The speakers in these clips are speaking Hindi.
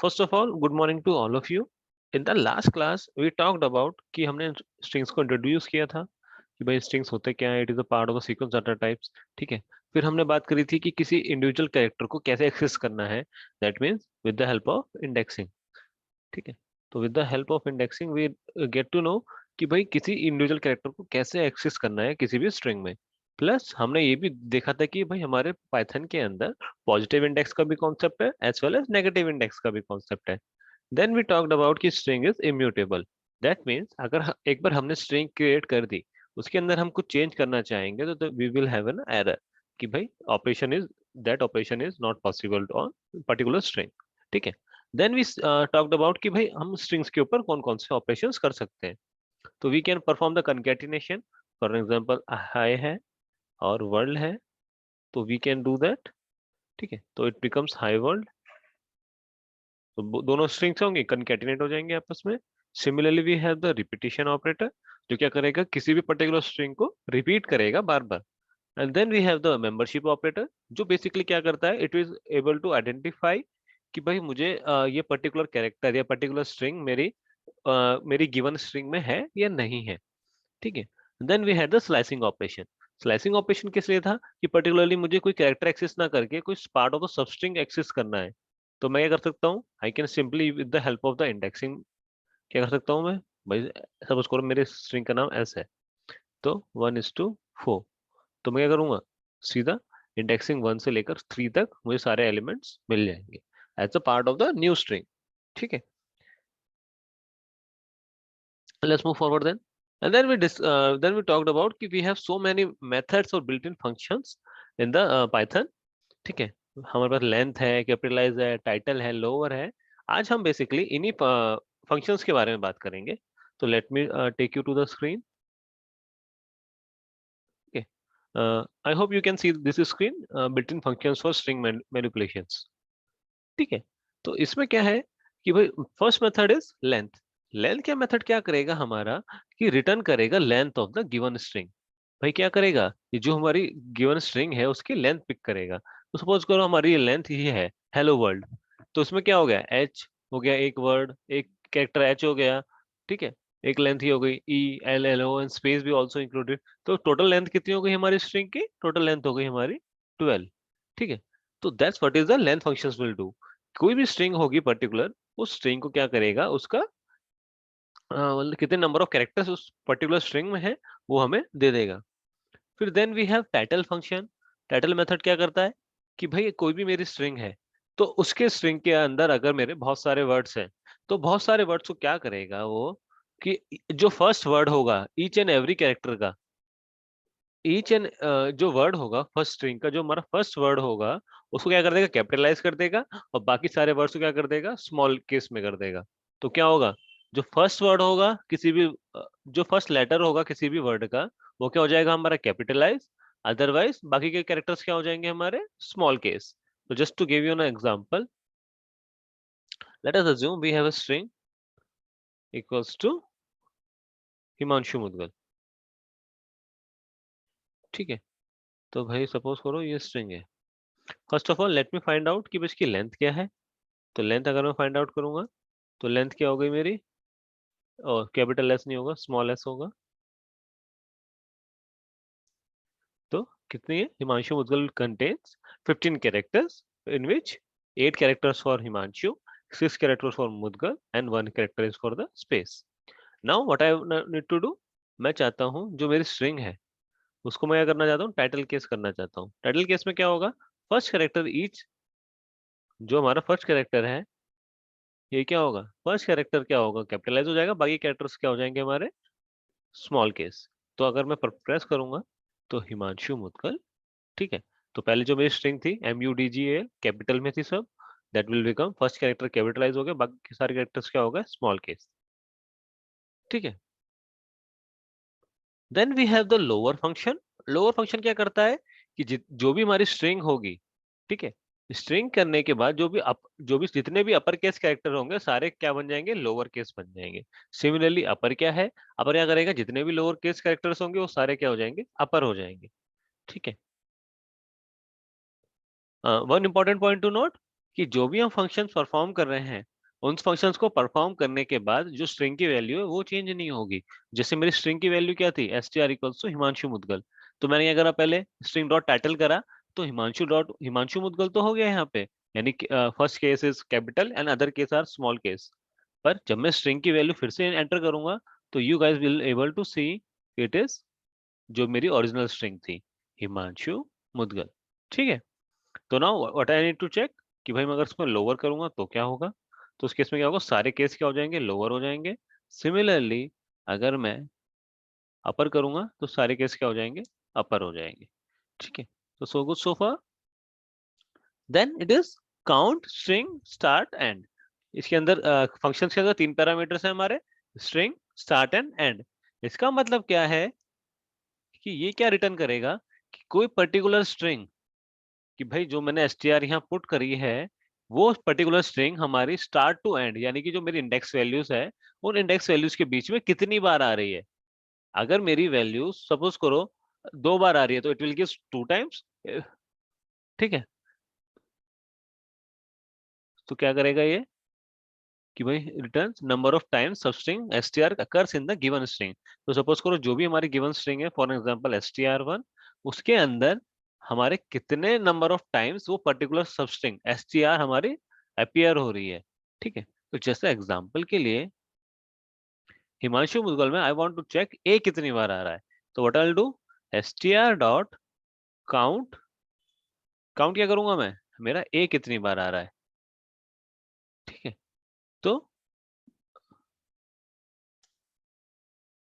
first of all, good morning to all of you. In the last class, we talked about कि हमने strings को introduce किया था कि भाई strings होते क्या है, it is a part of the sequence data types. ठीक है. फिर हमने बात करी थी कि किसी individual character को कैसे access करना है. That means with the help of indexing. ठीक है. तो with the help of indexing, we get to know कि भाई किसी individual character को कैसे access करना है किसी भी string में. प्लस हमने ये भी देखा था कि भाई हमारे पाइथन के अंदर पॉजिटिव इंडेक्स का भी कॉन्सेप्ट है as well as negative index का भी कॉन्सेप्ट है. देन वी टॉक्ड अबाउट कि string is immutable. That means अगर एक बार हमने स्ट्रिंग क्रिएट कर दी, उसके अंदर हम कुछ चेंज करना चाहेंगे तो we will have an error कि भाई operation is not possible on particular string. ठीक है. देन वी टॉक्ड अबाउट कि भाई हम स्ट्रिंग्स के ऊपर कौन कौन से ऑपरेशंस कर सकते हैं. तो we can perform the concatenation. For example hi है और वर्ल्ड है, तो वी कैन डू दैट. ठीक है. तो इट बिकम्स हाई वर्ल्ड. तो दोनों स्ट्रिंग्स होंगे कंकैटिनेट हो जाएंगे आपस में. Similarly we have the repetition operator, जो क्या करेगा किसी भी पर्टिकुलर स्ट्रिंग को रिपीट करेगा बार बार. And then we have the membership operator, जो बेसिकली क्या करता है, it is able to identify कि भाई मुझे ये पर्टिकुलर कैरेक्टर या पर्टिकुलर स्ट्रिंग मेरी गिवन स्ट्रिंग में है या नहीं है. ठीक है. Then we had the slicing operation. Slicing operation किस लिए था कि पर्टिकुलरली मुझे कोई कैरेक्टर एक्सेस ना करके कोई part of the substring access करना है. तो मैं क्या कर सकता हूँ, I can simply with the help of the indexing क्या कर सकता हूँ मैं. भाई सपोज करो मेरे स्ट्रिंग का नाम एस है, तो 1:4. तो मैं क्या करूंगा, सीधा इंडेक्सिंग 1 से लेकर 3 तक मुझे सारे एलिमेंट्स मिल जाएंगे as a part of the new string. ठीक है. Let's move forward then. And then we talked about कि we have so many methods or built-in functions in the Python. ठीक है. हमारे पास लेंथ है, कैपिटलाइज है, टाइटल है, लोअर है. आज हम बेसिकली इन्हीं फंक्शंस के बारे में बात करेंगे. तो let me take you to the screen. Okay. I hope you can see this screen. Built in functions for string manipulations. ठीक है. तो इसमें क्या है कि भाई first method is length. Length क्या मेथड क्या करेगा हमारा कि रिटर्न करेगा length of the given string. भाई क्या करेगा, ये जो हमारी गिवन स्ट्रिंग है उसकी लेंथ पिक करेगा. तो सपोज करो हमारी लेंथ ये है हेलो वर्ल्ड. तो इसमें क्या हो गया, एच हो गया एक वर्ड, एक कैरेक्टर एच हो गया. ठीक है. एक लेंथ ही हो गई E L L O and space भी ऑल्सो इंक्लूडेड. तो टोटल लेंथ कितनी हो गई हमारी स्ट्रिंग की, टोटल लेंथ हो गई हमारी 12. ठीक है. तो that's what is the length functions will do. कोई भी स्ट्रिंग होगी पर्टिकुलर, उस स्ट्रिंग को क्या करेगा, उसका मतलब कितने नंबर ऑफ कैरेक्टर्स उस पर्टिकुलर स्ट्रिंग में है वो हमें दे देगा. फिर then we have title function. Title method क्या करता है कि भाई कोई भी मेरी स्ट्रिंग है, तो उसके स्ट्रिंग के अंदर अगर मेरे बहुत सारे वर्ड्स हैं, तो बहुत सारे वर्ड्स को क्या करेगा वो कि जो फर्स्ट वर्ड होगा ईच एंड एवरी कैरेक्टर का, ईच एंड जो वर्ड होगा फर्स्ट स्ट्रिंग का, जो हमारा फर्स्ट वर्ड होगा उसको क्या कर देगा, कैपिटलाइज कर देगा. और बाकी सारे वर्ड्स को क्या कर देगा, स्मॉल केस में कर देगा. तो क्या होगा, जो फर्स्ट वर्ड होगा किसी भी जो फर्स्ट लेटर होगा किसी भी वर्ड का, वो क्या हो जाएगा हमारा कैपिटलाइज. अदरवाइज बाकी के कैरेक्टर्स क्या हो जाएंगे हमारे स्मॉल केस. तो just to give you an example, let us assume we have a string equals to Himanshu Mudgal. ठीक है. तो भाई सपोज करो ये स्ट्रिंग है. First of all let me find out कि इसकी लेंथ क्या है. तो लेंथ अगर मैं फाइंड आउट करूंगा, तो लेंथ क्या हो गई मेरी, और कैपिटल एस नहीं होगा, स्मॉल एस होगा. तो कितनी है, Himanshu Mudgal contains 15 characters, in which 8 characters for Himanshu, 6 characters for Mudgal and 1 character is for the space. Now what I need to do, मैं चाहता हूँ जो मेरी स्ट्रिंग है उसको मैं क्या करना चाहता हूँ, टाइटल केस करना चाहता हूँ. टाइटल केस में क्या होगा, फर्स्ट कैरेक्टर ईच, जो हमारा फर्स्ट कैरेक्टर है ये क्या होगा, फर्स्ट कैरेक्टर क्या होगा, कैपिटलाइज हो जाएगा, बाकी कैरेक्टर्स क्या हो जाएंगे हमारे स्मॉल केस. तो अगर मैं प्रेस करूंगा तो हिमांशु मुदगल. ठीक है. तो पहले जो मेरी स्ट्रिंग थी MUDGAL कैपिटल में थी सब, that will become first character capitalise हो गया, बाकी सारे कैरेक्टर्स क्या हो गए स्मॉल केस. ठीक है. Then we have the lower function. Lower function क्या करता है कि जो भी हमारी स्ट्रिंग होगी, ठीक है, स्ट्रिंग करने के बाद जो भी जितने भी अपर केस कैरेक्टर होंगे सारे क्या बन जाएंगे, लोअर केस बन जाएंगे. सिमिलरली अपर क्या है, अपर क्या करेगा, जितने भी लोअर केस कैरेक्टर्स होंगे वो सारे क्या हो जाएंगे, अपर हो जाएंगे. ठीक है. One important point two note कि जो भी हम फंक्शन परफॉर्म कर रहे हैं उन फंक्शंस को परफॉर्म करने के बाद जो स्ट्रिंग की वैल्यू है वो चेंज नहीं होगी। जैसे मेरी स्ट्रिंग की वैल्यू क्या थी, str equals to Himanshu Mudgal, तो मैंने क्या करा, पहले स्ट्रिंग डॉट टाइटल करा, तो हिमांशु मुदगल तो हो गया यहाँ पे, यानी first case is capital and other case are small case. पर जब मैं स्ट्रिंग की वैल्यू फिर से एंटर करूंगा तो you guys will able to see it is जो मेरी ओरिजिनल स्ट्रिंग थी, हिमांशु मुदगल। ठीक है, तो now what I need to check कि भाई मैं अगर इसको लोअर करूंगा तो क्या होगा, तो उस केस में क्या होगा, सारे केस क्या हो जाएंगे, लोअर हो जाएंगे। सिमिलरली अगर मैं अपर करूंगा तो सारे केस क्या हो जाएंगे, अपर हो जाएंगे। ठीक है, तो so good so far. Then it is count string start end. इसके अंदर फंक्शंस के अंदर तीन पैरामीटर्स हैं हमारे, स्ट्रिंग स्टार्ट एंड एंड। इसका मतलब क्या है कि ये क्या रिटर्न करेगा कि कोई पर्टिकुलर स्ट्रिंग, कि भाई जो मैंने str यहाँ पुट करी है वो पर्टिकुलर स्ट्रिंग हमारी स्टार्ट टू एंड, यानी कि जो मेरी इंडेक्स वैल्यूज है उन इंडेक्स वैल्यूज के बीच में कितनी बार आ रही है। अगर मेरी वैल्यू सपोज करो 2 बार आ रही है तो इट विल गिव 2 टाइम्स। ठीक है, तो क्या करेगा ये कि भाई रिटर्न नंबर ऑफ टाइम्स सब string str occurs in the given string। तो सपोज करो जो भी हमारी गिवन स्ट्रिंग है, फॉर एग्जांपल str1, उसके अंदर हमारे कितने नंबर ऑफ टाइम्स वो पर्टिकुलर सब स्ट्रिंग str हमारी अपीयर हो रही है। ठीक है, तो जैसे एग्जांपल के लिए हिमांशु मुदगल में आई वांट टू चेक ए कितनी बार आ रहा है, तो what I will do, str dot count, count क्या करूंगा मैं, मेरा ए कितनी बार आ रहा है। ठीक है, तो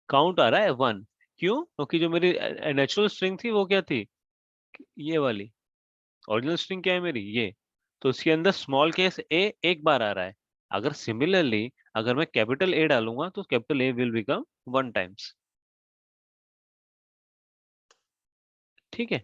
काउंट आ रहा है 1। क्यों, क्योंकि जो मेरी नेचुरल स्ट्रिंग थी वो क्या थी, ये वाली ओरिजिनल स्ट्रिंग क्या है मेरी, ये, तो इसके अंदर स्मॉल केस ए एक बार आ रहा है। अगर सिमिलरली अगर मैं कैपिटल ए डालूंगा तो capital A will become 1 times. ठीक है,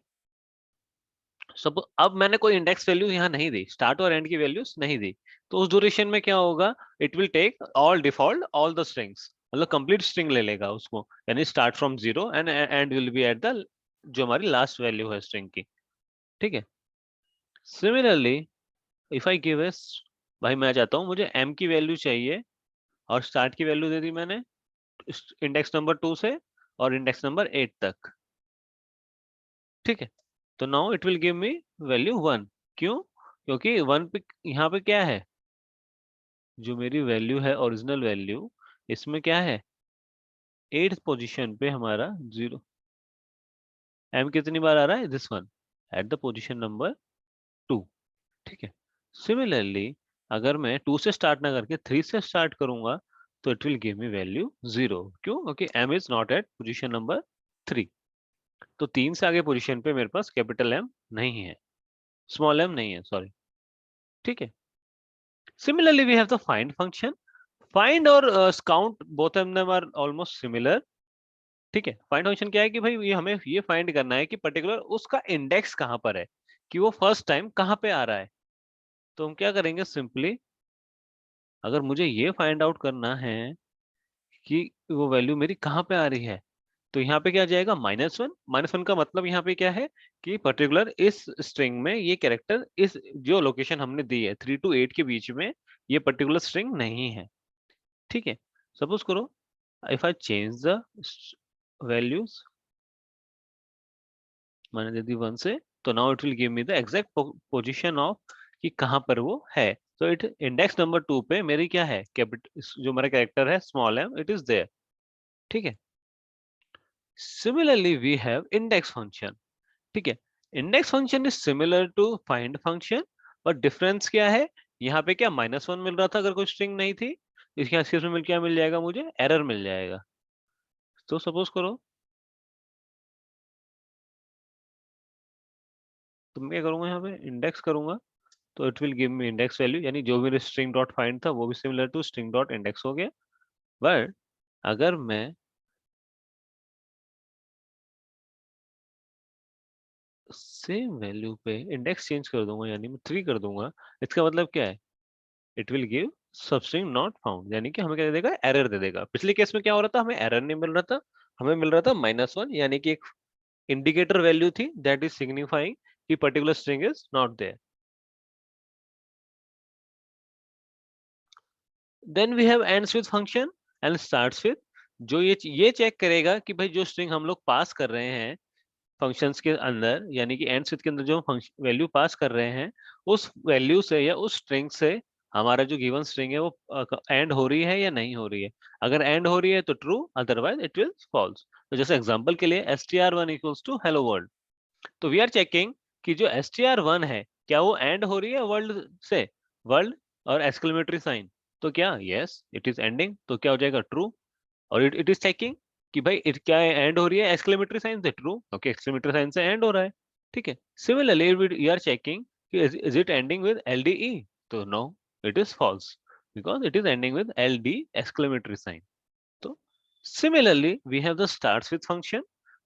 सब अब मैंने कोई इंडेक्स वैल्यू यहाँ नहीं दी, स्टार्ट और एंड की वैल्यूज नहीं दी, तो उस ड्यूरेशन में क्या होगा, it will take all default all the strings, मतलब कंप्लीट स्ट्रिंग ले लेगा उसको, यानी start from 0 and end will be at the जो हमारी लास्ट वैल्यू है स्ट्रिंग की। ठीक है, similarly if I give S, भाई मैं चाहता हूँ मुझे m की वैल्यू चाहिए और स्टार्ट की वैल्यू दे दी मैंने इंडेक्स नंबर 2 से और इंडेक्स नंबर 8 तक। ठीक है, तो now it will give me value 1। क्यों, क्योंकि 1 पे यहाँ पे क्या है, जो मेरी वैल्यू है ओरिजिनल वैल्यू, इसमें क्या है, 8th पोजीशन पे हमारा 0, m कितनी बार आ रहा है, this one at the position number 2। ठीक है, सिमिलरली अगर मैं 2 से स्टार्ट ना करके 3 से स्टार्ट करूंगा तो it will give me value 0। क्यों, क्योंकि m is not at position number 3, तो 3 से आगे पोजीशन पे मेरे पास कैपिटल M नहीं है, स्मॉल m नहीं है, सॉरी। ठीक है, similarly we have the find function. Find और count both of them are almost similar. ठीक है, फाइंड फंक्शन क्या है कि भाई ये हमें ये फाइंड करना है कि पर्टिकुलर उसका इंडेक्स कहाँ पर है, कि वो फर्स्ट टाइम कहाँ पे आ रहा है। तो हम क्या करेंगे, सिंपली अगर मुझे ये फाइंड आउट करना है कि वो वैल्यू मेरी कहाँ पे आ रही है, तो यहाँ पे क्या जाएगा, -1। -1 का मतलब यहाँ पे क्या है कि पर्टिकुलर इस स्ट्रिंग में ये कैरेक्टर, इस जो लोकेशन हमने दी है 3 to 8 के बीच में, ये पर्टिकुलर स्ट्रिंग नहीं है। ठीक है, सपोज करो if I change the values, मैंने दे दी 1 से, तो now it will give me the exact position of कि कहाँ पर वो है। तो इट इंडेक्स नंबर 2 पे मेरी क्या है, कैपिटल जो मेरा कैरेक्टर है small m, it is there. ठीक है, similarly we have index function. ठीक है, index function is similar to find function, पर डिफरेंस क्या है, यहाँ पे क्या -1 मिल रहा था अगर कोई स्ट्रिंग नहीं थी, इसके केस में क्या मिल जाएगा, मुझे एरर मिल जाएगा। तो सपोज करो, तो मैं क्या करूंगा, यहाँ पे इंडेक्स करूंगा तो it will give me index value, यानी जो मेरे स्ट्रिंग डॉट फाइंड था वो भी similar to string dot index हो गया। बट अगर मैं सेम वैल्यू पे इंडेक्स चेंज कर दूंगा, यानी मैं 3 कर दूंगा, इसका मतलब क्या है, it will give substring not found, यानी कि हमें क्या दे देगा, एरर दे देगा। पिछले केस में क्या हो रहा था, हमें एरर नहीं मिल रहा था, हमें मिल रहा था -1, यानी कि एक इंडिकेटर वैल्यू थी दैट इज सिग्निफाइंग कि particular string is not there. Then we have ends with function and starts with, जो ये चेक करेगा कि भाई जो स्ट्रिंग हम लोग पास कर रहे हैं फंक्शंस के अंदर, यानी कि एंड स्विच के अंदर जो वैल्यू पास कर रहे हैं, उस वैल्यू से या उस स्ट्रिंग से हमारा जो गिवन स्ट्रिंग है वो एंड हो रही है या नहीं हो रही है। अगर एंड हो रही है तो true, otherwise it will false. तो जैसे एग्जांपल के लिए str1 equals to hello world, तो वी आर चेकिंग कि जो str1 है क्या वो एंड हो रही है वर्ल्ड से, वर्ल्ड और एक्सक्लेमेटरी साइन, तो क्या यस इट इज एंडिंग, तो क्या हो जाएगा ट्रू। और इट इज चेकिंग कि भाई इट क्या एंड हो रही है एक्सक्लेमेटरी साइन से, ट्रू, ओके एक्सक्लेमेटरी साइन से एंड हो रहा है, ठीक है। सिमिलरली वी आर चेकिंग कि is it ending with L D E, तो no it is false because it is ending with L D exclamatory sign. तो similarly we have the starts with function,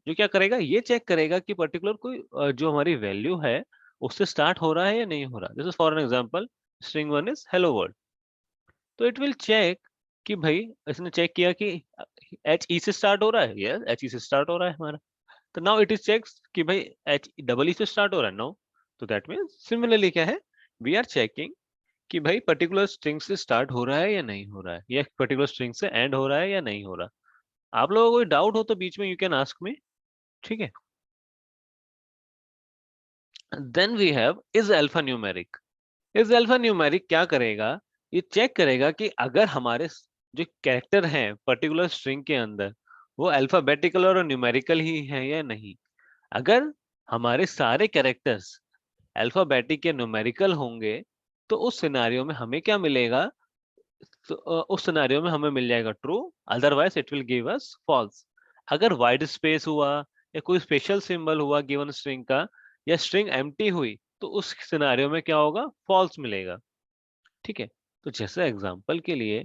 जो क्या करेगा ये चेक करेगा कि पर्टिकुलर कोई जो हमारी वैल्यू है उससे स्टार्ट हो रहा है या नहीं हो रहा। This is for an example string one is hello world, तो इट विल चेक कि भाई इसने चेक किया कि एच ई से स्टार्ट हो रहा है, यस एच ई से स्टार्ट हो रहा है हमारा, तो नाउ इट इज चेक्स कि भाई एच डबल ई से स्टार्ट हो रहा है, नो, तो दैट मीन्स सिमिलरली क्या है, वी आर चेकिंग कि भाई पर्टिकुलर स्ट्रिंग से स्टार्ट हो रहा है या नहीं हो रहा है, या पर्टिकुलर स्ट्रिंग से एंड हो रहा है या नहीं हो रहा। आप लोगों को कोई डाउट हो तो बीच में यू कैन आस्क मी, ठीक है। Then we have is alpha numeric. इस अल्फा न्यूमेरिक क्या करेगा, ये चेक करेगा कि अगर हमारे जो कैरेक्टर हैं पर्टिकुलर स्ट्रिंग के अंदर वो अल्फाबेटिकल और न्यूमेरिकल ही हैं या नहीं। अगर हमारे सारे कैरेक्टर्स अल्फाबेटिक या न्यूमेरिकल होंगे तो उस सिनारियो में हमें क्या मिलेगा, तो उस सिनारियो में हमें मिल जाएगा true, otherwise it will give us false. अगर वाइड स्पेस हुआ या कोई स्पेशल सिंबल हुआ गिवन स्ट्रिंग का, या स्ट्रिंग एम्प्टी हुई, तो उस सिनारियो में क्या होगा, फॉल्स मिलेगा, ठीक है। तो जैसे एग्जांपल के लिए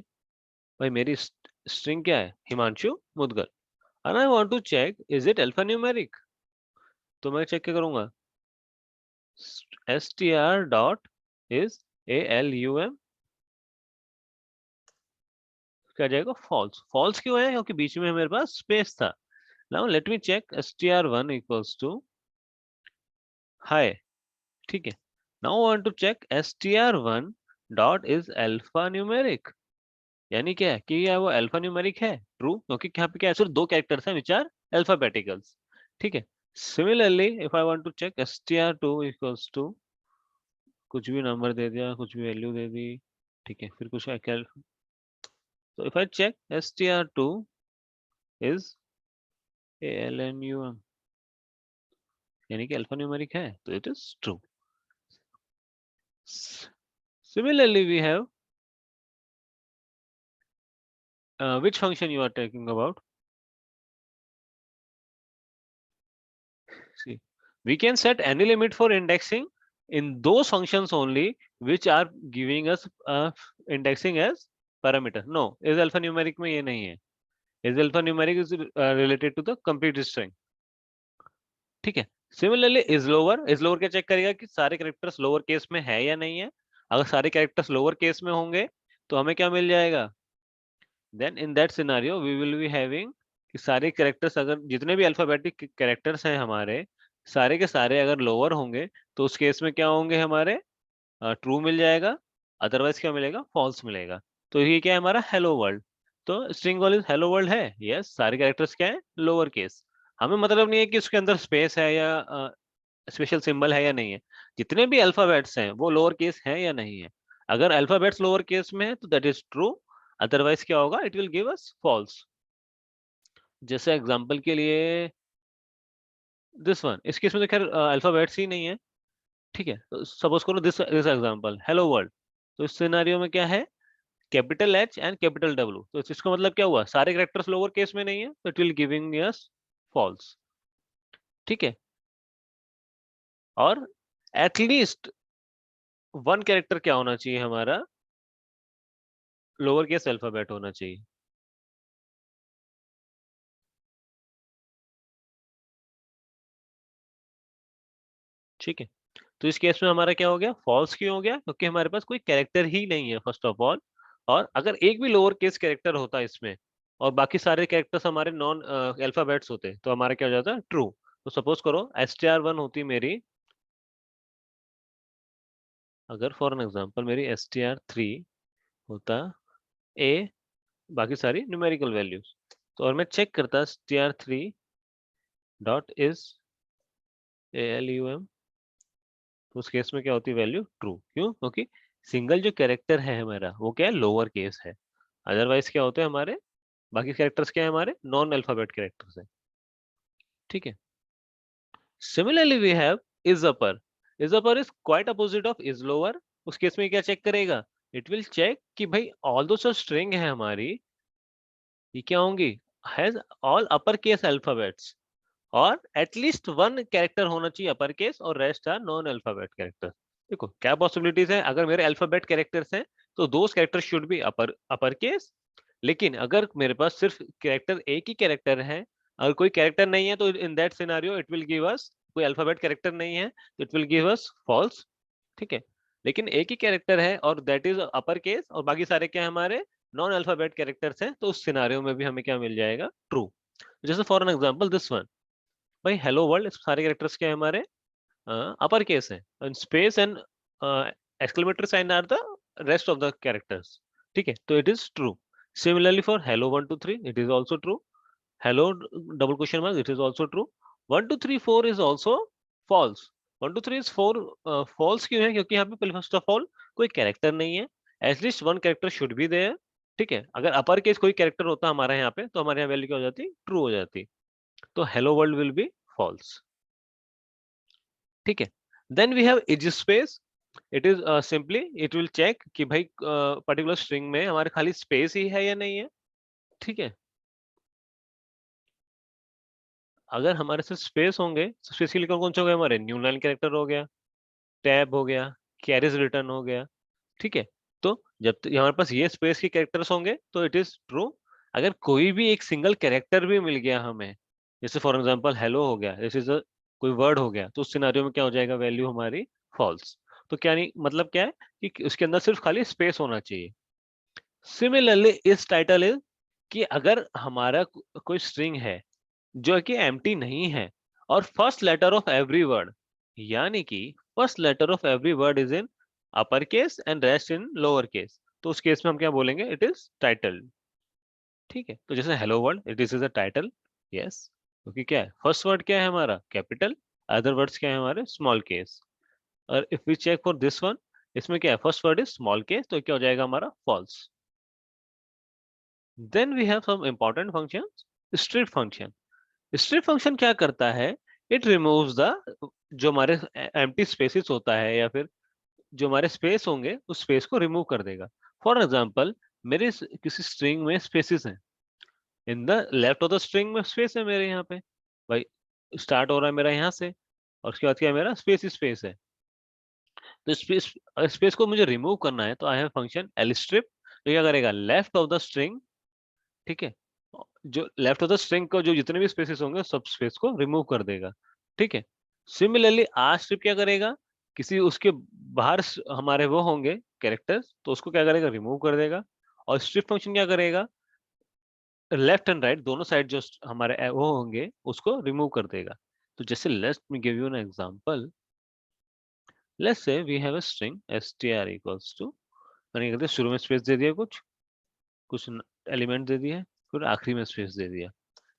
भाई मेरी स्ट्रिंग क्या है, Himanshu Mudgal, and I want to check is it alpha numeric, तो मैं चेक क्या करूंगा, str डॉट इज alum, क्या जाएगा फॉल्स। फॉल्स क्यों है, क्योंकि बीच में मेरे पास स्पेस था। Now let me check str1 equals to hi, ठीक है। Now want to check str1 dot is alpha numeric, यानी क्या है कि क्या वो अल्फा न्यूमेरिक है, ट्रू, क्योंकि यहाँ पे क्या है सिर्फ दो कैरेक्टर्स हैं विच आर अल्फाबेटिकल्स, ठीक है। Similarly if I want to check str2 equals to, कुछ भी नंबर दे दिया, कुछ भी वैल्यू दे दी, ठीक है, फिर कुछ तो if I check str2 is alnum, यानी कि अल्फा न्यूमेरिक है, तो it is true. Similarly we have which function you are talking about, see, we can set any limit for indexing in those functions only which are giving us indexing as parameter. No, is alphanumeric में ये नहीं है, is alphanumeric is related to the complete string, ठीक है। सिमिलरली इज लोअर क्या चेक करेगा कि सारे कैरेक्टर्स लोअर केस में है या नहीं है। अगर सारे कैरेक्टर्स लोअर केस में होंगे तो हमें क्या मिल जाएगा, then in that scenario we will be having कि सारे कैरेक्टर्स, अगर जितने भी अल्फाबेटिक कैरेक्टर्स हैं हमारे, सारे के सारे अगर लोअर होंगे तो उस केस में क्या होंगे हमारे, ट्रू मिल जाएगा, अदरवाइज क्या मिलेगा, फॉल्स मिलेगा। तो ये क्या है हमारा हेलो वर्ल्ड, तो string call is hello world है, यस सारे कैरेक्टर्स क्या है लोअर केस। हमें मतलब नहीं है कि उसके अंदर स्पेस है या स्पेशल सिंबल है या नहीं है, जितने भी अल्फाबेट्स हैं वो लोअर केस हैं या नहीं है। अगर अल्फाबेट्स लोअर केस में है तो दैट इज ट्रू, अदरवाइज क्या होगा, it will give us false. जैसे एग्जांपल के लिए दिस वन, इस केस में तो खैर अल्फाबेट्स ही नहीं है, ठीक है। तो सपोज करो this this example hello world, तो इस सिनेरियो में क्या है, capital H and capital W, तो इसका मतलब क्या हुआ, सारे कैरेक्टर्स लोअर केस में नहीं है, तो it will giving us false, ठीक है। और एटलीस्ट वन कैरेक्टर क्या होना चाहिए हमारा, लोअर केस अल्फाबेट होना चाहिए, ठीक है। तो इस केस में हमारा क्या हो गया, फॉल्स क्यों हो गया, क्योंकि हमारे पास कोई कैरेक्टर ही नहीं है फर्स्ट ऑफ ऑल। और अगर एक भी लोअर केस कैरेक्टर होता इसमें और बाकी सारे कैरेक्टर्स हमारे नॉन अल्फाबेट्स होते तो हमारा क्या हो जाता, ट्रू। तो सपोज करो str1 होती मेरी, अगर फॉर एन एग्जांपल मेरी str3 होता, ए, बाकी सारी न्यूमेरिकल वैल्यूज। तो और मैं चेक करता str3 डॉट इज ALUM, तो उस केस में क्या होती है वैल्यू ट्रू। क्यों? क्योंकि सिंगल जो कैरेक्टर है हमारा वो क्या है, लोअर केस है। अदरवाइज क्या होते हैं हमारे बाकी कैरेक्टर्स, क्या है हमारे नॉन अल्फाबेट कैरेक्टर्स है। ठीक है। Similarly we have is upper. Is upper is quite opposite of is lower. उस केस में क्या चेक करेगा, इट विल चेक कि भाई ऑल दो जो स्ट्रिंग है हमारी, ये क्या होंगी, has all upper case alphabets, और एटलीस्ट वन कैरेक्टर होना चाहिए अपर केस और rest are non alphabet character. देखो क्या पॉसिबिलिटीज है, अगर मेरे अल्फाबेट कैरेक्टर्स हैं तो those character should be upper upper case. लेकिन अगर मेरे पास सिर्फ कैरेक्टर एक ही कैरेक्टर है, अगर कोई कैरेक्टर नहीं है, तो in that scenario it will give us, कोई अल्फाबेट कैरेक्टर नहीं है तो it will give us false. ठीक है। लेकिन एक ही कैरेक्टर है और दैट इज अपर केस और बाकी सारे क्या है हमारे नॉन अल्फाबेट कैरेक्टर्स हैं, तो उस सिनारियो में भी हमें क्या मिल जाएगा, ट्रू। जैसे for an example this one, भाई हेलो वर्ल्ड, सारे कैरेक्टर्स क्या है हमारे अपर केस है, and space and exclamatory sign are the rest of the characters. ठीक है, तो it is true. Similarly for hello 1 2 3 it is also true. Hello double question mark it is also true. 1 2 3 4 is also false. 1 2 3 is for false क्यों है, क्योंकि यहाँ पे पहले फर्स्ट ऑफ ऑल कोई कैरेक्टर नहीं है, at least one character should be there. ठीक है, अगर अपर केस कोई कैरेक्टर होता हमारे यहाँ पे तो हमारे यहाँ वैल्यू क्या हो जाती, ट्रू हो जाती। तो hello world will be false. ठीक है। Then we have is space. It is simply it will check कि भाई पर्टिकुलर स्ट्रिंग में हमारे खाली स्पेस ही है या नहीं है। ठीक है, अगर हमारे से स्पेस होंगे, स्पेस के लिए कौन कौन से हो गए हमारे, न्यू लाइन कैरेक्टर हो गया, टैब हो गया, कैरीज रिटर्न हो गया। ठीक है, तो जब तक हमारे पास ये स्पेस के कैरेक्टर्स होंगे तो इट इज ट्रू। अगर कोई भी एक सिंगल कैरेक्टर भी मिल गया हमें, जैसे फॉर एग्जांपल हेलो हो गया, जैसे कोई वर्ड हो गया, तो उस सिनारियो में क्या हो जाएगा, वैल्यू हमारी फॉल्स। तो क्या नहीं मतलब क्या है कि उसके अंदर सिर्फ खाली स्पेस होना चाहिए। सिमिलरली इस टाइटल इज कि अगर हमारा कोई स्ट्रिंग है जो कि एम्प्टी नहीं है और first letter of every word, यानी कि first letter of every word is in upper case and rest in lower case, तो उस केस में हम क्या बोलेंगे, इट इज टाइटल। ठीक है, तो जैसे hello world it is a title. Yes, क्योंकि क्या है फर्स्ट वर्ड क्या है हमारा कैपिटल, अदर वर्ड्स क्या है हमारे स्मॉल केस। और if we check for this one, इसमें क्या है first word is small case, तो क्या हो जाएगा हमारा false. Then we have some important functions. Strip function. Strip function क्या करता है, इट रिमूव्स द, जो हमारे एम्प्टी स्पेसेस होता है या फिर जो हमारे स्पेस होंगे उस स्पेस को रिमूव कर देगा। फॉर एग्जांपल मेरे किसी स्ट्रिंग में स्पेसेस हैं, in the left of the string में स्पेस है मेरे यहाँ पे, भाई स्टार्ट हो रहा है मेरा यहाँ से और उसके बाद क्या है मेरा स्पेस ही स्पेस है। तो स्पेस स्पेस को मुझे रिमूव करना है, तो आई हैव फंक्शन lstrip, तो क्या करेगा लेफ्ट ऑफ द स्ट्रिंग। ठीक है, जो लेफ्ट ऑफ द स्ट्रिंग को जो जितने भी स्पेसेस होंगे सब स्पेस को रिमूव कर देगा। ठीक है। सिमिलरली आर स्ट्रिप क्या करेगा, किसी उसके बाहर हमारे वो होंगे कैरेक्टर्स, तो उसको क्या करेगा, रिमूव कर देगा। और स्ट्रिप फंक्शन क्या करेगा, लेफ्ट एंड राइट दोनों साइड जो हमारे वो होंगे उसको रिमूव कर देगा। तो जैसे let's me give you an example. Let's say we have a string str equals to, मैंने क्या करते शुरू में स्पेस दे दिया, कुछ कुछ एलिमेंट दे दिया, फिर आखिरी में स्पेस दे दिया।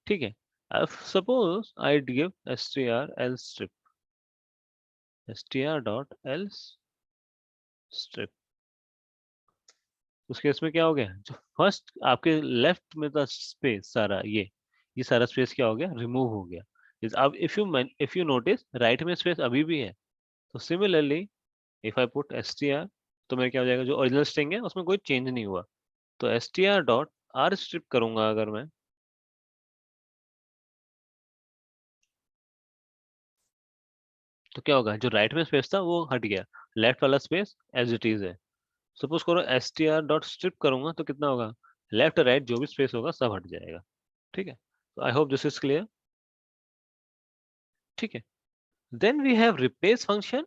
ठीक है, अब suppose I give str else strip, str dot else strip। उस केस में क्या हो गया, जो फर्स्ट आपके लेफ्ट में था स्पेस सारा, ये सारा स्पेस क्या हो गया, रिमूव हो गया। अब इफ यू नोटिस राइट में स्पेस अभी भी है। तो similarly if I put str, तो मेरे क्या हो जाएगा, जो ओरिजिनल स्ट्रिंग है उसमें कोई चेंज नहीं हुआ। तो str डॉट r strip करूंगा अगर मैं, तो क्या होगा, जो राइट में स्पेस था वो हट गया, लेफ्ट वाला स्पेस एज इट इज है। सपोज करो str डॉट स्ट्रिप करूंगा तो कितना होगा, लेफ्ट राइट जो भी स्पेस होगा सब हट जाएगा। ठीक है, तो I hope this is clear. ठीक है। Then we have replace function.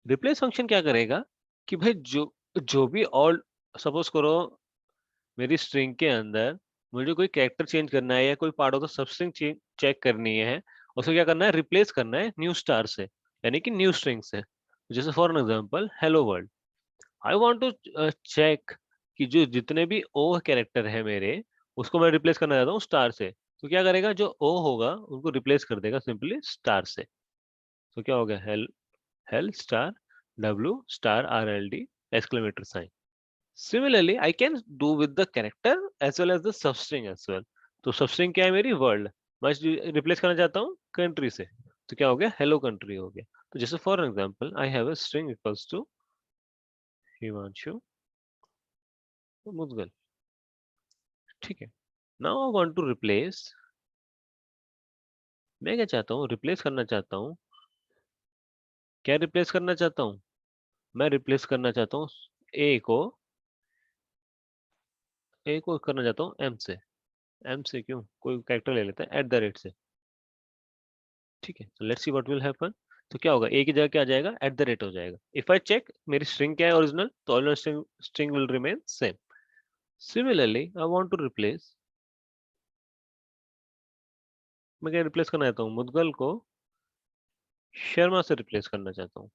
Replace function क्या करेगा कि भाई जो जो भी ऑल, सपोज करो मेरी स्ट्रिंग के अंदर मुझे कोई कैरेक्टर चेंज करना है या कोई part of the sub string check करनी है, उसको क्या करना है, रिप्लेस करना है न्यू स्टार से, यानी कि न्यू स्ट्रिंग से। जैसे for an example hello world, I want to check कि जो जितने भी ओ कैरेक्टर है मेरे, उसको मैं रिप्लेस करना चाहता हूँ स्टार से, तो क्या करेगा, जो ओ होगा उनको रिप्लेस कर देगा सिंपली स्टार से। तो क्या हो गया, hell hell star W star R L D exclamatory sign. Similarly I can do with the character as well as the substring as well. तो सबस्ट्रिंग क्या है मेरी, वर्ल्ड, मैं रिप्लेस करना चाहता हूँ कंट्री से, तो क्या हो गया, हेलो कंट्री हो गया। तो जैसे for example I have a string equals to Himanshu Mudgal, ठीक है। Now I want to replace, मैं क्या चाहता हूँ, रिप्लेस करना चाहता हूँ, क्या रिप्लेस करना चाहता हूँ, मैं रिप्लेस करना चाहता हूँ ए को, ए को करना चाहता हूँ एम से। एम से क्यों, कोई कैरेक्टर ले लेते हैं एट द रेट से, ठीक है। तो let's see what will happen. तो क्या होगा, ए की जगह क्या आ जाएगा, एट द रेट हो जाएगा। इफ आई चेक मेरी स्ट्रिंग क्या है ओरिजिनल, तो original string will remain same. Similarly I want to replace, मैं क्या रिप्लेस करना चाहता हूँ, मुदगल को शर्मा से रिप्लेस करना चाहता हूँ,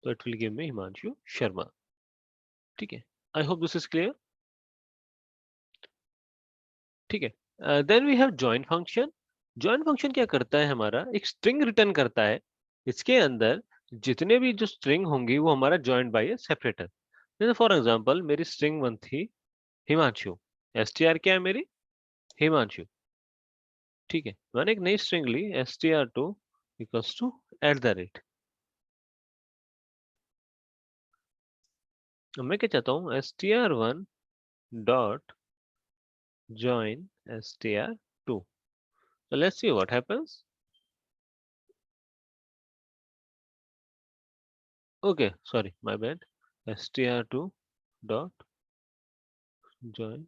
तो it will give me Himanshu Sharma, ठीक है। I hope this is clear, ठीक है। Then we have join function. Join function क्या करता है, हमारा एक स्ट्रिंग रिटर्न करता है, इसके अंदर जितने भी जो स्ट्रिंग होंगी वो हमारा जॉइंड बाय ए सेपरेटर। जैसे फॉर एग्जांपल मेरी स्ट्रिंग वन थी हिमांशु, एसटीआर क्या है मेरी, हिमांशु, ठीक है। मैंने एक नई स्ट्रिंग ली str2 equals to at the rate. मैं क्या चाहता हूँ, str1 dot join str2। so let's see what happens। okay, sorry, my bad, str2 dot join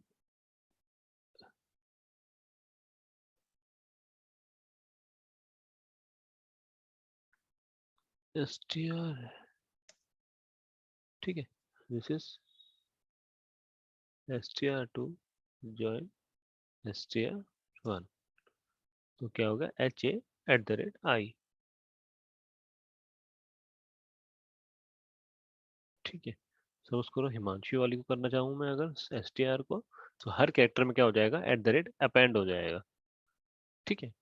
str, ठीक है, this is str2 join str1, तो क्या होगा, ha eight the rate I, ठीक है। सपोज करो हिमांशु वाली को करना चाहूँ मैं अगर str को, तो हर कैरेक्टर में क्या हो जाएगा, एट द रेट अपेंड हो जाएगा, ठीक है।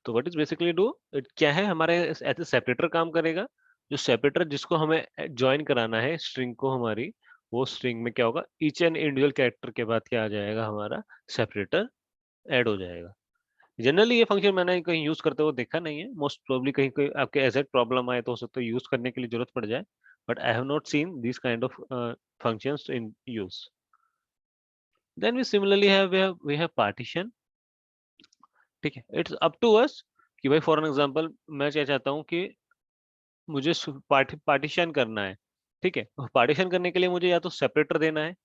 तो व्हाट इज बेसिकली डू, क्या है हमारे ऐसे सेपरेटर काम करेगा, जो सेपरेटर जिसको हमें ज्वाइन कराना है स्ट्रिंग को हमारी, वो स्ट्रिंग में क्या होगा, ईच एंड इंडिविजुअल कैरेक्टर के बाद क्या आ जाएगा, हमारा सेपरेटर ऐड हो जाएगा। जनरली ये फंक्शन मैंने कहीं यूज करते हुए देखा नहीं है, मोस्ट प्रोबेबली कहीं कोई आपके एजेट प्रॉब्लम आए तो हो सकता है यूज करने के लिए जरूरत पड़ जाए, but I have not seen this kind of functions in use। then we similarly have we have partition, ठीक है। इट्स अप टू अस कि भाई फॉर एन एग्जांपल मैं क्या चाहता हूँ कि मुझे पार्टीशन करना है, ठीक है। पार्टीशन करने के लिए मुझे या तो सेपरेटर देना है,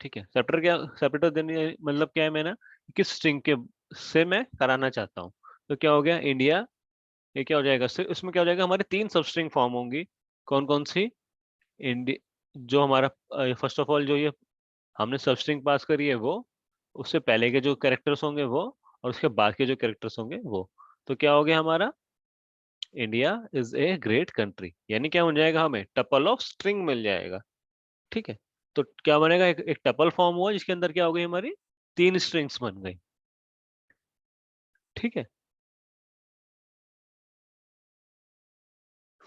ठीक है। सेपरेटर क्या, सेपरेटर देने मतलब क्या है, मैं ना किस स्ट्रिंग के से मैं कराना चाहता हूँ, तो क्या हो गया इंडिया, ये क्या हो जाएगा, इसमें क्या हो जाएगा, हमारे तीन सब स्ट्रिंग फॉर्म होंगी, कौन कौन सी, इंडिया जो हमारा, फर्स्ट ऑफ ऑल जो ये हमने सब स्ट्रिंग पास करी है वो, उससे पहले के जो कैरेक्टर्स होंगे वो, और उसके बाद के जो कैरेक्टर्स होंगे वो, तो क्या हो गया हमारा, India is a great country, यानी क्या हो जाएगा, हमें टपल ऑफ स्ट्रिंग मिल जाएगा, ठीक है। तो क्या बनेगा, एक टपल फॉर्म हुआ जिसके अंदर क्या हो गई हमारी, तीन स्ट्रिंग्स बन गई, ठीक है।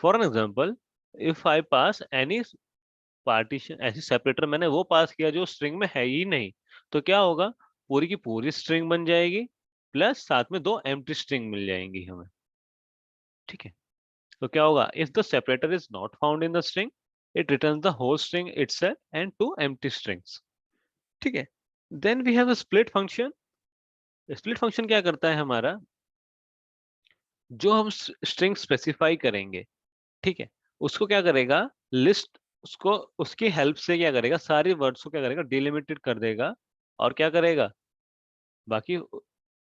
For an example if I pass any partition, ऐसी सेपरेटर मैंने वो पास किया जो स्ट्रिंग में है ही नहीं, तो क्या होगा, पूरी की पूरी स्ट्रिंग बन जाएगी, प्लस साथ में दो एम्प्टी स्ट्रिंग मिल जाएंगी हमें, ठीक है। तो क्या होगा, if the separator is not found in the string, it returns the whole string itself and two empty strings, ठीक है। Then we have a split function. Split function क्या करता है हमारा, जो हम स्ट्रिंग स्पेसिफाई करेंगे, ठीक है, उसको क्या करेगा, लिस्ट, उसको उसकी हेल्प से क्या करेगा, सारे वर्ड्स को क्या करेगा, डिलिमिटेड कर देगा, और क्या करेगा, बाकी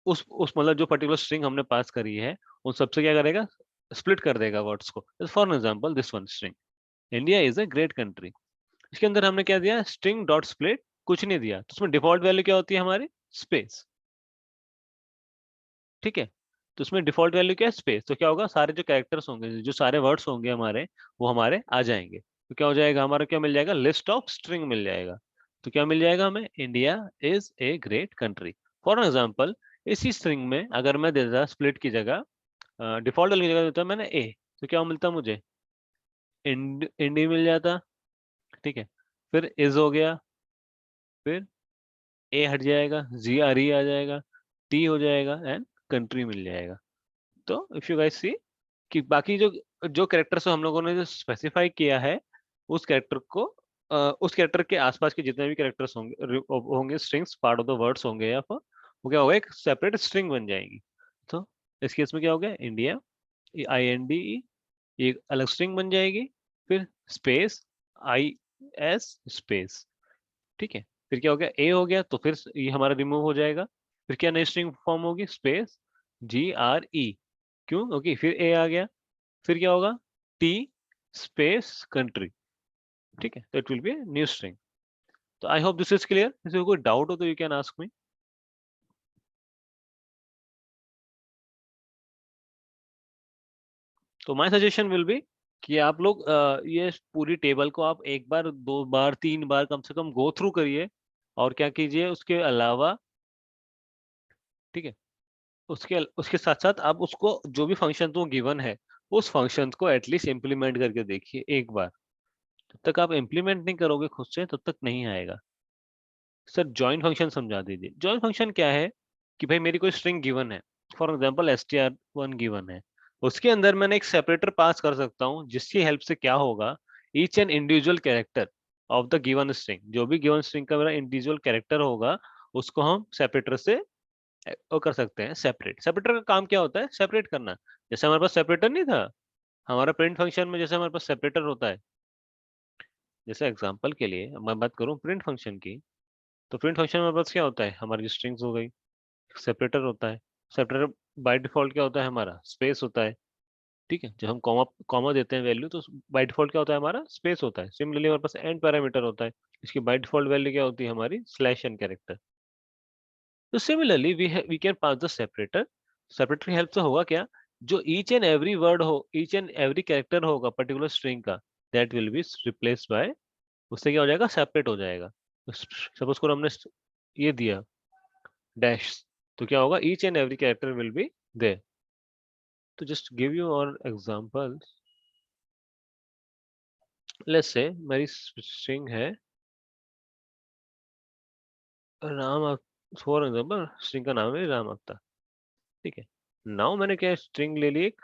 उस मतलब जो पर्टिकुलर स्ट्रिंग हमने पास करी है उन सबसे क्या करेगा, स्प्लिट कर देगा वर्ड्स को। For example this one string, India is a great country, इसके अंदर हमने क्या दिया, स्ट्रिंग डॉट स्प्लिट, कुछ नहीं दिया, तो उसमें डिफॉल्ट वैल्यू क्या होती है हमारी, स्पेस, ठीक है। तो उसमें डिफॉल्ट वैल्यू क्या है, स्पेस, तो क्या होगा, सारे जो कैरेक्टर्स होंगे, जो सारे वर्ड्स होंगे हमारे, वो हमारे आ जाएंगे। तो क्या हो जाएगा हमारा, क्या मिल जाएगा, लिस्ट ऑफ स्ट्रिंग मिल जाएगा। तो क्या मिल जाएगा हमें, India is a great country. For example इसी स्ट्रिंग में अगर मैं देता स्प्लिट की जगह, डिफॉल्ट की जगह देता मैंने ए, तो क्या मिलता मुझे, इंडी मिल जाता। ठीक है, फिर इज हो गया, फिर ए हट जाएगा, जी आर ई आ जाएगा, टी हो जाएगा एंड कंट्री मिल जाएगा। तो इफ यू गाइस सी कि बाकी जो जो कैरेक्टर्स हम लोगों ने जो स्पेसिफाई किया है उस कैरेक्टर को, उस कैरेक्टर के आसपास के जितने भी कैरेक्टर्स होंगे strings part of the words होंगे, या फिर वो क्या होगा, एक सेपरेट स्ट्रिंग बन जाएगी। तो इस केस में क्या हो गया, India I N D E, एक अलग स्ट्रिंग बन जाएगी, फिर स्पेस आई एस स्पेस। ठीक है, फिर क्या हो गया, ए हो गया, तो फिर ये हमारा रिमूव हो जाएगा। फिर क्या नई स्ट्रिंग फॉर्म होगी, स्पेस जी आर ई, क्यों, ओके, फिर ए आ गया, फिर क्या होगा, टी स्पेस कंट्री। ठीक है, तो it will be new string. तो I hope this is clear. किसी को कोई डाउट हो तो यू कैन आस्क मी। तो माय सजेशन विल बी कि आप लोग ये पूरी टेबल को आप एक बार, दो बार, तीन बार कम से कम गो थ्रू करिए। और क्या कीजिए उसके अलावा, ठीक है, उसके उसके साथ साथ आप उसको जो भी फंक्शन तो गिवन है उस फंक्शन को एटलीस्ट इम्प्लीमेंट करके देखिए एक बार। जब तक आप इम्प्लीमेंट नहीं करोगे खुद से तब तक नहीं आएगा। सर जॉइन फंक्शन समझा दीजिए। जॉइन फंक्शन क्या है कि भाई मेरी कोई स्ट्रिंग गिवन है, फॉर एग्जांपल str1 गिवन है, उसके अंदर मैंने एक सेपरेटर पास कर सकता हूँ जिसकी हेल्प से क्या होगा, each and individual character of the given string, जो भी गिवन स्ट्रिंग का मेरा इंडिविजुअल कैरेक्टर होगा उसको हम सेपरेटर से वो कर सकते हैं सेपरेट। सेपरेटर का काम क्या होता है, सेपरेट करना। जैसे हमारे पास सेपरेटर नहीं था हमारा प्रिंट फंक्शन में, जैसे हमारे पास सेपरेटर होता है, जैसे एग्जांपल के लिए मैं बात करूं प्रिंट फंक्शन की, तो प्रिंट फंक्शन में हमारे पास क्या होता है, हमारी स्ट्रिंग्स हो गई, सेपरेटर होता है। सेपरेटर बाय डिफॉल्ट क्या होता है हमारा, स्पेस होता है। ठीक है, जब हम कॉमा कॉमा देते हैं वैल्यू तो बाय डिफॉल्ट क्या होता है हमारा, स्पेस होता है। सिमिलरली हमारे पास एंड पैरामीटर होता है, इसकी बाय डिफॉल्ट वैल्यू क्या होती है हमारी, स्लैश एन कैरेक्टर। तो similarly we can pass the separator. Separator की हेल्प से होगा क्या, जो ईच एंड एवरी वर्ड हो, ईच एंड एवरी कैरेक्टर होगा पर्टिकुलर स्ट्रिंग का, that will be replaced by, उससे क्या हो जाएगा, सेपरेट हो जाएगा। सपोज करो हमने ये दिया डैश, तो क्या होगा, each and every character will be there. तो जस्ट गिव यू और एग्जांपल, लेट्स से मेरी स्ट्रिंग है राम, फॉर एग्जांपल स्ट्रिंग का नाम है राम अख्तर। ठीक है, नाउ मैंने क्या स्ट्रिंग ले ली एक,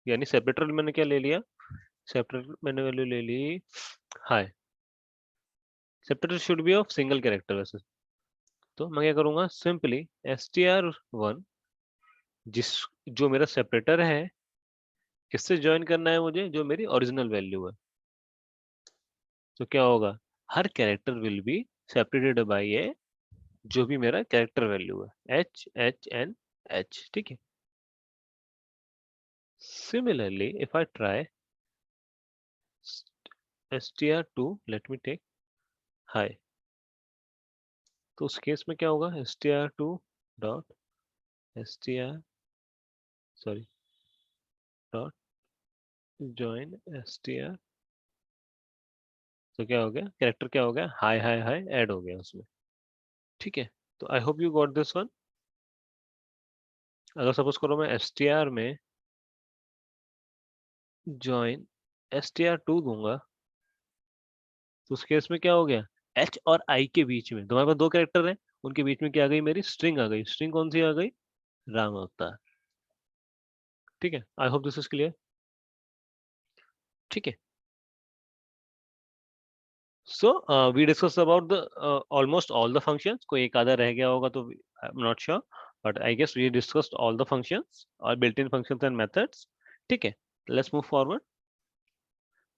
यानी सेपरेटर मैंने क्या ले लिया, सेपरेटर मैंने वैल्यू ले ली hi. Separator should be of single character वैसे। तो मैं क्या करूंगा, सिंपली str1, जिस जो मेरा सेपरेटर है, किससे ज्वाइन करना है मुझे, जो मेरी ओरिजिनल वैल्यू है। तो क्या होगा, हर character will be separated by a, जो भी मेरा कैरेक्टर वैल्यू है, एच एच एन एच। ठीक है, similarly if I try str2, let me take hi, तो उस केस में क्या होगा, str2 dot str, sorry, dot join str, तो क्या हो गया, कैरेक्टर क्या हो गया, हाय हाय हाय ऐड हो गया उसमें। ठीक है, तो I hope you got this one. अगर सपोज करो मैं str में ज्वाइन str2 दूंगा, तो उस केस में क्या हो गया, एच और आई के बीच में, तुम्हारे पास दो कैरेक्टर हैं, उनके बीच में क्या आ गई, मेरी स्ट्रिंग आ गई। स्ट्रिंग कौन सी आ गई, राम अवतार। ठीक है, I hope this is clear. ठीक है, so we discuss about the almost all the functions. कोई एक आधा रह गया होगा तो I am not sure, but I guess we discussed all the functions और built in functions and methods. ठीक है, let's move forward.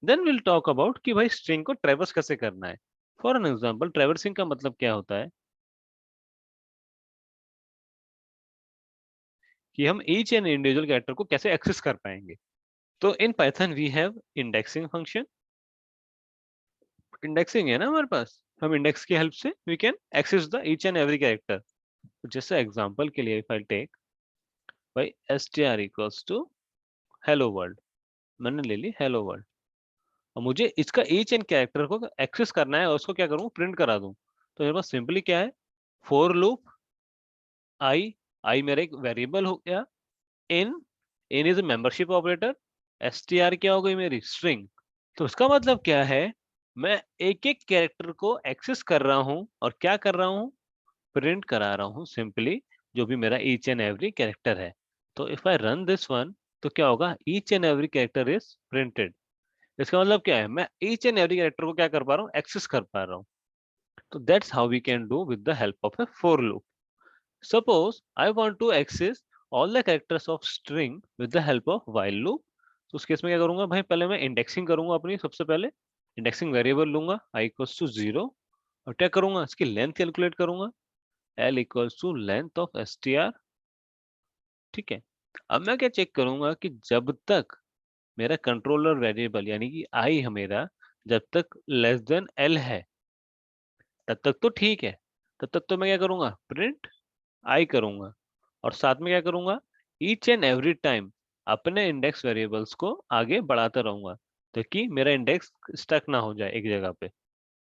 Then will talk about कि भाई स्ट्रिंग को ट्रैवर्स कैसे करना है। फॉर एन एग्जांपल, ट्रैवर्सिंग का मतलब क्या होता है कि हम ईच एंड इंडिविजुअल कैरेक्टर को कैसे एक्सेस कर पाएंगे। तो in Python we have indexing function. Indexing है ना हमारे पास, हम इंडेक्स की हेल्प से we can access the each and every character. जैसे एग्जांपल के लिए इफ आई टेक भाई str equals to hello world, मैंने ले ली हेलो वर्ल्ड। और मुझे इसका ईच एंड कैरेक्टर को एक्सेस करना है और उसको क्या करूँ, प्रिंट करा दूं। तो मेरे पास सिंपली क्या है, फोर लूप आई मेरा एक वेरिएबल हो गया, इन इन इज मेंबरशिप ऑपरेटर, str क्या हो गई मेरी स्ट्रिंग। तो इसका मतलब क्या है, मैं एक एक कैरेक्टर को एक्सेस कर रहा हूँ और क्या कर रहा हूँ, प्रिंट करा रहा हूँ सिंपली, जो भी मेरा ईच एंड एवरी कैरेक्टर है। तो if I run this one, तो क्या होगा, each and every character is printed. इसका मतलब क्या है, मैं ईच एंड एवरी कैरेक्टर को क्या कर पा रहा हूँ, एक्सेस कर पा रहा हूँ। तो that's how we can do with the help of a for loop. Suppose I want to access all the characters of string with the help of while loop. तो उस केस में क्या करूंगा भाई, पहले मैं इंडेक्सिंग करूंगा अपनी, सबसे पहले इंडेक्सिंग वेरिएबल लूंगा i इक्वल्स टू 0, और क्या करूंगा, इसकी लेंथ कैलकुलेट करूंगा, l equals to length of str। ठीक है, अब मैं क्या चेक करूंगा कि जब तक मेरा कंट्रोलर वेरिएबल यानी कि i है मेरा, जब तक लेस देन l है, तब तक तो ठीक है। तब तक तो मैं क्या करूंगा, प्रिंट आई करूंगा, और साथ में क्या करूंगा, ईच एंड एवरी टाइम अपने इंडेक्स वेरिएबल्स को आगे बढ़ाता रहूंगा, ताकि मेरा इंडेक्स स्टक ना हो जाए एक जगह पे।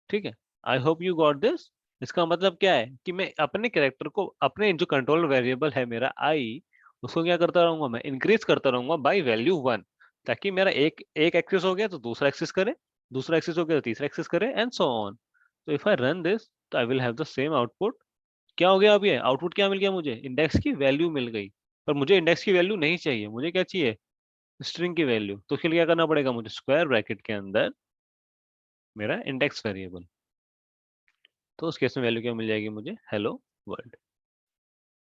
ठीक है, I hope you got this. इसका मतलब क्या है कि मैं अपने कैरेक्टर को, अपने जो कंट्रोल वेरिएबल है मेरा आई, उसको क्या करता रहूंगा, मैं इंक्रीज करता रहूंगा बाई वैल्यू 1, ताकि मेरा एक एक एक्सेस हो गया तो दूसरा एक्सेस करे, दूसरा एक्सेस हो गया तो तीसरा एक्सेस करे, एंड सो ऑन। तो इफ आई रन दिस, तो I will have the same output. क्या हो गया, अब ये आउटपुट क्या मिल गया मुझे, इंडेक्स की वैल्यू मिल गई। पर मुझे इंडेक्स की वैल्यू नहीं चाहिए, मुझे क्या चाहिए, स्ट्रिंग की वैल्यू। तो उसके लिए क्या करना पड़ेगा, मुझे स्क्वायर ब्रैकेट के अंदर मेरा इंडेक्स वेरिएबल, तो उस केस में वैल्यू क्या मिल जाएगी मुझे, हेलो वर्ल्ड।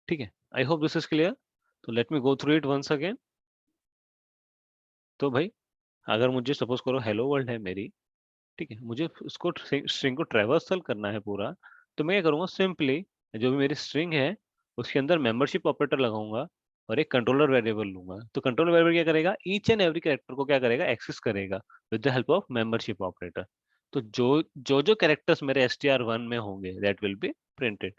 ठीक है, I hope this is clear. तो let me go through it once again. तो भाई, अगर मुझे सपोज करो हेलो वर्ल्ड है मेरी, ठीक है, मुझे उसको स्ट्रिंग को ट्रेवर्सल करना है पूरा, तो मैं क्या करूंगा, सिंपली जो भी मेरी स्ट्रिंग है उसके अंदर मेंबरशिप ऑपरेटर लगाऊंगा और एक कंट्रोलर वेरिएबल लूंगा। तो कंट्रोलर वेरिएबल क्या करेगा, ईच एंड एवरी कैरेक्टर को क्या करेगा, एक्सेस करेगा with the help of membership operator. तो जो कैरेक्टर्स मेरे str1 में होंगे दैट विल बी प्रिंटेड।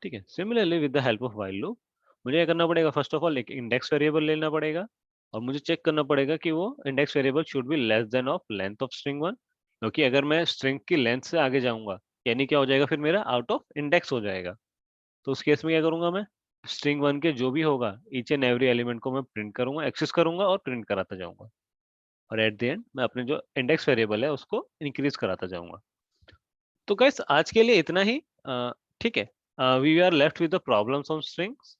ठीक है, similarly with the help of while loop, मुझे क्या करना पड़ेगा, फर्स्ट ऑफ ऑल एक इंडेक्स वेरिएबल लेना पड़ेगा, और मुझे चेक करना पड़ेगा कि वो index variable should be less than of length of string 1, क्योंकि अगर मैं स्ट्रिंग की लेंथ से आगे जाऊंगा, यानी क्या हो जाएगा, फिर मेरा आउट ऑफ इंडेक्स हो जाएगा। तो उस केस में क्या करूंगा, मैं स्ट्रिंग 1 के जो भी होगा ईच एंड एवरी एलिमेंट को मैं प्रिंट करूंगा, एक्सेस करूंगा और प्रिंट कराता जाऊंगा, और एट द एंड मैं अपने जो इंडेक्स वेरिएबल है उसको इंक्रीज कराता जाऊंगा। तो गाइस आज के लिए इतना ही। ठीक है, we are left with the problems on strings.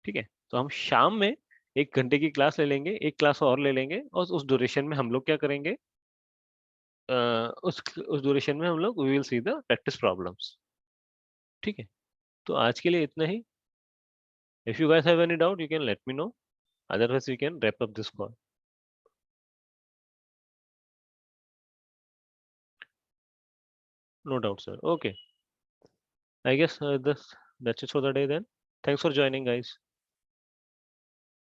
ठीक है, तो हम शाम में 1 घंटे की क्लास ले लेंगे, एक क्लास और ले लेंगे, और उस ड्यूरेशन में हम लोग क्या करेंगे, उस ड्यूरेशन में हम लोग we will see the practice problems. ठीक है, तो आज के लिए इतना ही। If you guys have any doubt you can let me know, otherwise we can wrap up this call. No doubt sir, okay. I guess that's it for the day then. Thanks for joining guys.